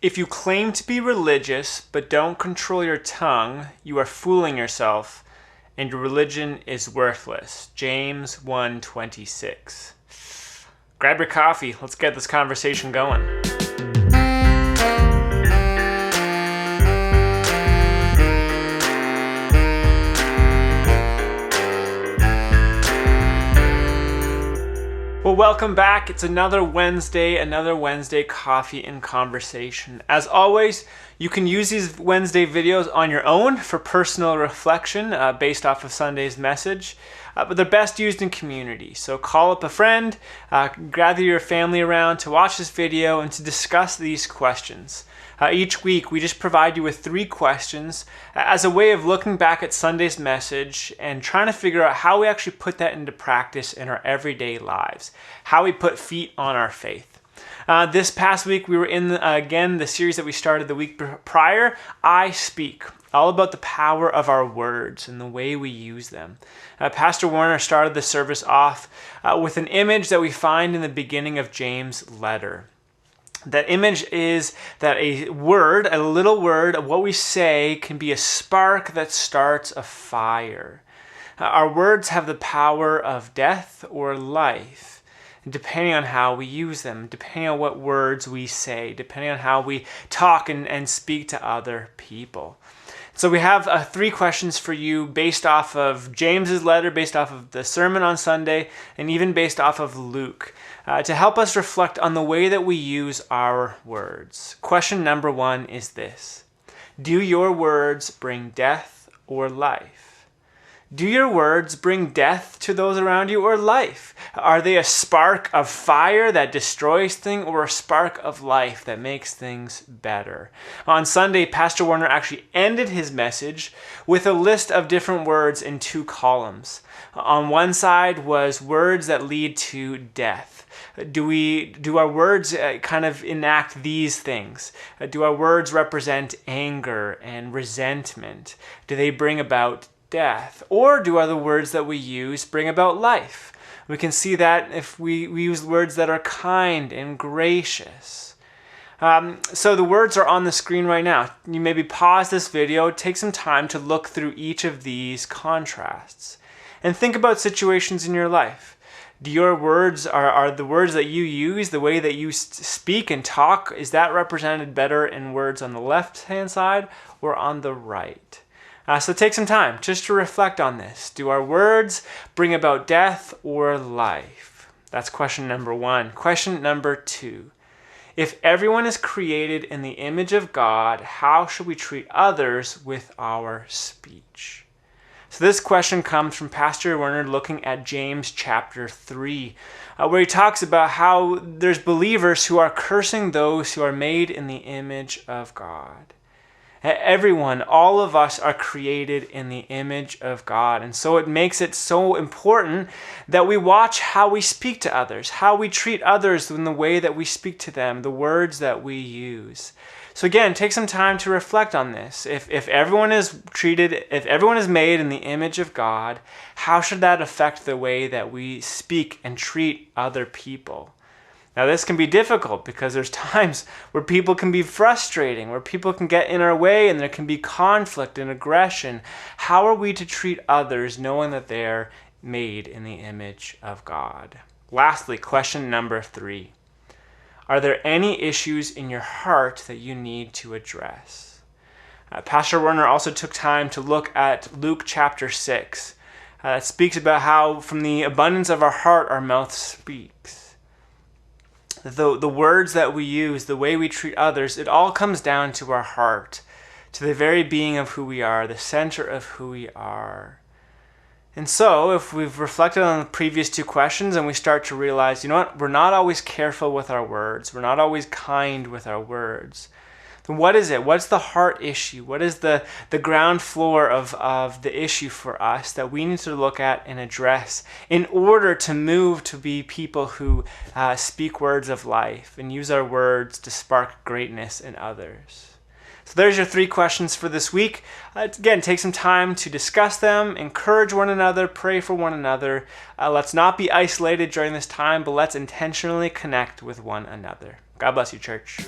If you claim to be religious but don't control your tongue, you are fooling yourself, and your religion is worthless. James 1:26. Grab your coffee. Let's get this conversation going. Well, welcome back. It's another Wednesday coffee and conversation. As always, you can use these Wednesday videos on your own for personal reflection based off of Sunday's message, but they're best used in community. So call up a friend, gather your family around to watch this video and to discuss these questions. Each week, we just provide you with 3 questions as a way of looking back at Sunday's message and trying to figure out how we actually put that into practice in our everyday lives, how we put feet on our faith. This past week, we were in, the series that we started the week prior, I Speak, all about the power of our words and the way we use them. Pastor Warner started the service off with an image that we find in the beginning of James' letter. That image is that a little word, what we say can be a spark that starts a fire. Our words have the power of death or life, depending on how we use them, depending on what words we say, depending on how we talk and speak to other people. So we have 3 questions for you based off of James's letter, based off of the sermon on Sunday, and even based off of Luke, to help us reflect on the way that we use our words. Question number 1 is this: do your words bring death or life? Do your words bring death to those around you or life? Are they a spark of fire that destroys things or a spark of life that makes things better? On Sunday, Pastor Warner actually ended his message with a list of different words in 2 columns. On one side was words that lead to death. Do our words kind of enact these things? Do our words represent anger and resentment? Do they bring about death? Or do other words that we use bring about life? We can see that if we use words that are kind and gracious. So the words are on the screen right now. You maybe pause this video, take some time to look through each of these contrasts, and think about situations in your life. Do your words, are the words that you use, the way that you speak and talk, is that represented better in words on the left-hand side or on the right? So take some time just to reflect on this. Do our words bring about death or life? That's question number 1. Question number 2. If everyone is created in the image of God, how should we treat others with our speech? So this question comes from Pastor Werner looking at James chapter 3, where he talks about how there's believers who are cursing those who are made in the image of God. Everyone, all of us are created in the image of God. And so it makes it so important that we watch how we speak to others, how we treat others in the way that we speak to them, the words that we use. So again, take some time to reflect on this. If everyone is made in the image of God, how should that affect the way that we speak and treat other people? Now, this can be difficult because there's times where people can be frustrating, where people can get in our way and there can be conflict and aggression. How are we to treat others knowing that they're made in the image of God? Lastly, question number 3. Are there any issues in your heart that you need to address? Pastor Werner also took time to look at Luke chapter 6. It speaks about how from the abundance of our heart, our mouth speaks. The words that we use, the way we treat others, it all comes down to our heart, to the very being of who we are, the center of who we are. And so, if we've reflected on the previous 2 questions and we start to realize, you know what, we're not always careful with our words, we're not always kind with our words, then what is it? What's the heart issue? What is the ground floor of the issue for us that we need to look at and address in order to move to be people who speak words of life and use our words to spark greatness in others? So there's your 3 questions for this week. Again, take some time to discuss them, encourage one another, pray for one another. Let's not be isolated during this time, but let's intentionally connect with one another. God bless you, church.